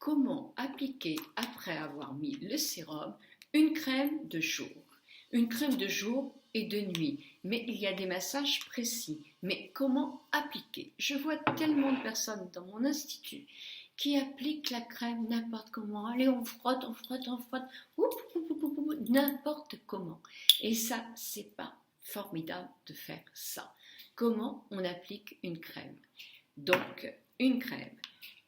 comment appliquer, après avoir mis le sérum, une crème de jour. Une crème de jour et de nuit, mais il y a des massages précis. Mais comment appliquer? Je vois tellement de personnes dans mon institut qui appliquent la crème n'importe comment. Allez, on frotte, n'importe comment. Et ça, c'est pas formidable de faire ça. Comment on applique une crème? Donc, une crème,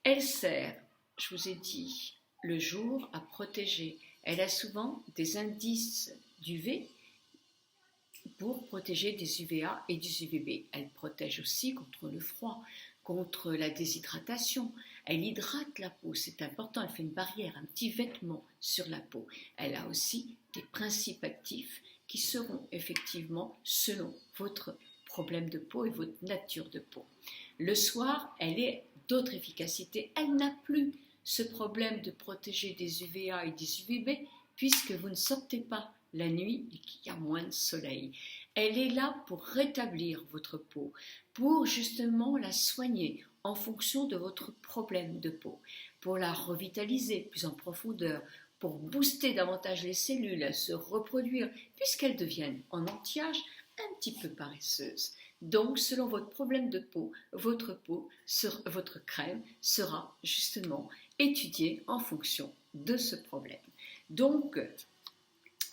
elle sert, je vous ai dit, le jour à protéger. Elle a souvent des indices d'UV pour protéger des UVA et des UVB. Elle protège aussi contre le froid, contre la déshydratation. Elle hydrate la peau, c'est important, elle fait une barrière, un petit vêtement sur la peau. Elle a aussi des principes actifs qui seront effectivement selon votre problème de peau et votre nature de peau. Le soir, elle est d'autre efficacité. Elle n'a plus ce problème de protéger des UVA et des UVB puisque vous ne sortez pas la nuit et qu'il y a moins de soleil. Elle est là pour rétablir votre peau, pour justement la soigner en fonction de votre problème de peau, pour la revitaliser plus en profondeur, pour booster davantage les cellules à se reproduire puisqu'elles deviennent en anti-âge un petit peu paresseuses. Donc, selon votre problème de peau, votre crème sera justement étudiée en fonction de ce problème. Donc,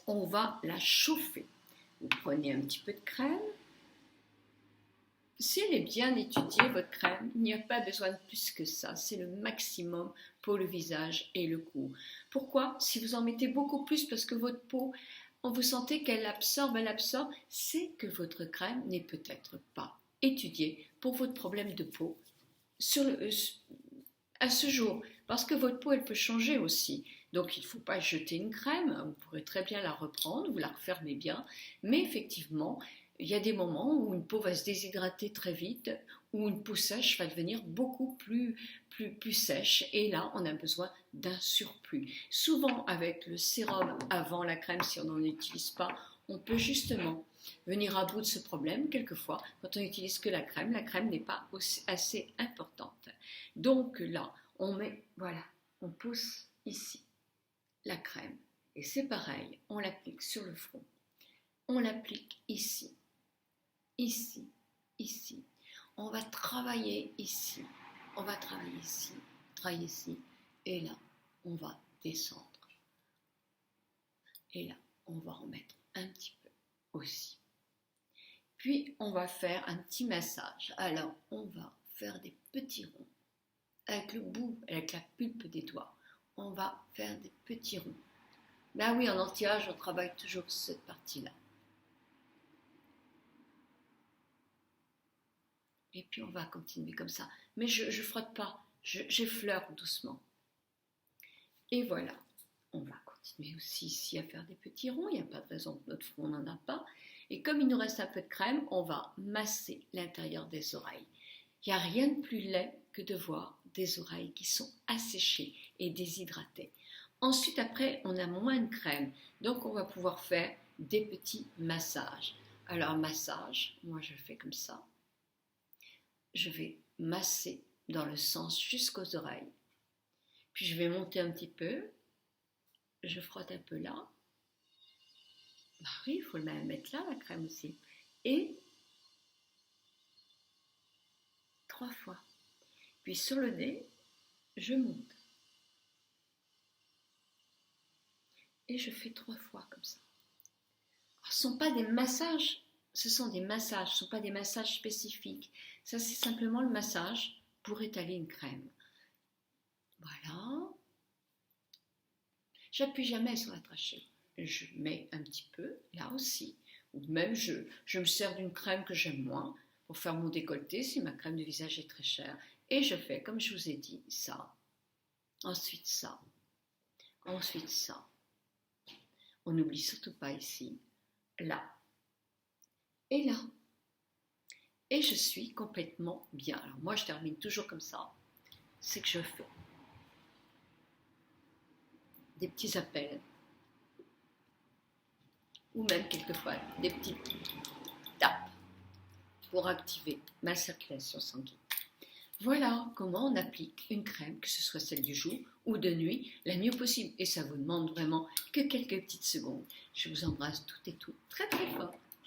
on va la chauffer. Vous prenez un petit peu de crème. Si elle est bien étudiée, votre crème, il n'y a pas besoin de plus que ça. C'est le maximum pour le visage et le cou. Pourquoi? Si vous en mettez beaucoup plus parce que votre peau, vous sentez qu'elle absorbe, c'est que votre crème n'est peut-être pas étudiée pour votre problème de peau à ce jour. Parce que votre peau, elle peut changer aussi. Donc, il ne faut pas jeter une crème. Vous pourrez très bien la reprendre, vous la refermez bien. Mais effectivement, il y a des moments où une peau va se déshydrater très vite, où une peau sèche va devenir beaucoup plus sèche. Et là, on a besoin d'un surplus. Souvent, avec le sérum avant la crème, si on n'en utilise pas, on peut justement venir à bout de ce problème. Quelquefois, quand on n'utilise que la crème n'est pas assez importante. Donc là, on met, voilà, on pousse ici la crème. Et c'est pareil, on l'applique sur le front. On l'applique ici, ici, ici. On va travailler ici, on va travailler ici, et là, on va descendre. Et là, on va en mettre un petit peu aussi. Puis, on va faire un petit massage. Alors, on va faire des petits ronds. Avec le bout, avec la pulpe des doigts, on va faire des petits ronds. Ben oui, en anti-âge, on travaille toujours cette partie-là. Et puis on va continuer comme ça. Mais je ne frotte pas, j'effleure doucement. Et voilà, on va continuer aussi ici à faire des petits ronds. Il n'y a pas de raison que notre front n'en a pas. Et comme il nous reste un peu de crème, on va masser l'intérieur des oreilles. Il n'y a rien de plus laid que de voir des oreilles qui sont asséchées et déshydratées. Ensuite, après, on a moins de crème. Donc, on va pouvoir faire des petits massages. Alors, massage, moi je fais comme ça. Je vais masser dans le sens jusqu'aux oreilles. Puis, je vais monter un petit peu. Je frotte un peu là. Bah oui, il faut le mettre là, la crème aussi. Et 3 fois. Puis sur le nez, je monte. Et je fais 3 fois comme ça. Alors, ce ne sont pas des massages, ce sont des massages, ce ne sont pas des massages spécifiques. Ça, c'est simplement le massage pour étaler une crème. Voilà. J'appuie jamais sur la trachée. Je mets un petit peu, là aussi. Ou même, je me sers d'une crème que j'aime moins pour faire mon décolleté si ma crème de visage est très chère. Et je fais, comme je vous ai dit, ça. Ensuite ça. Ensuite ça. On n'oublie surtout pas ici. Là. Et là. Et je suis complètement bien. Alors moi, je termine toujours comme ça. C'est que je fais des petits appels. Ou même quelquefois des petites tapes pour activer ma circulation sanguine. Voilà comment on applique une crème, que ce soit celle du jour ou de nuit, la mieux possible. Et ça vous demande vraiment que quelques petites secondes. Je vous embrasse toutes et tous très très fort.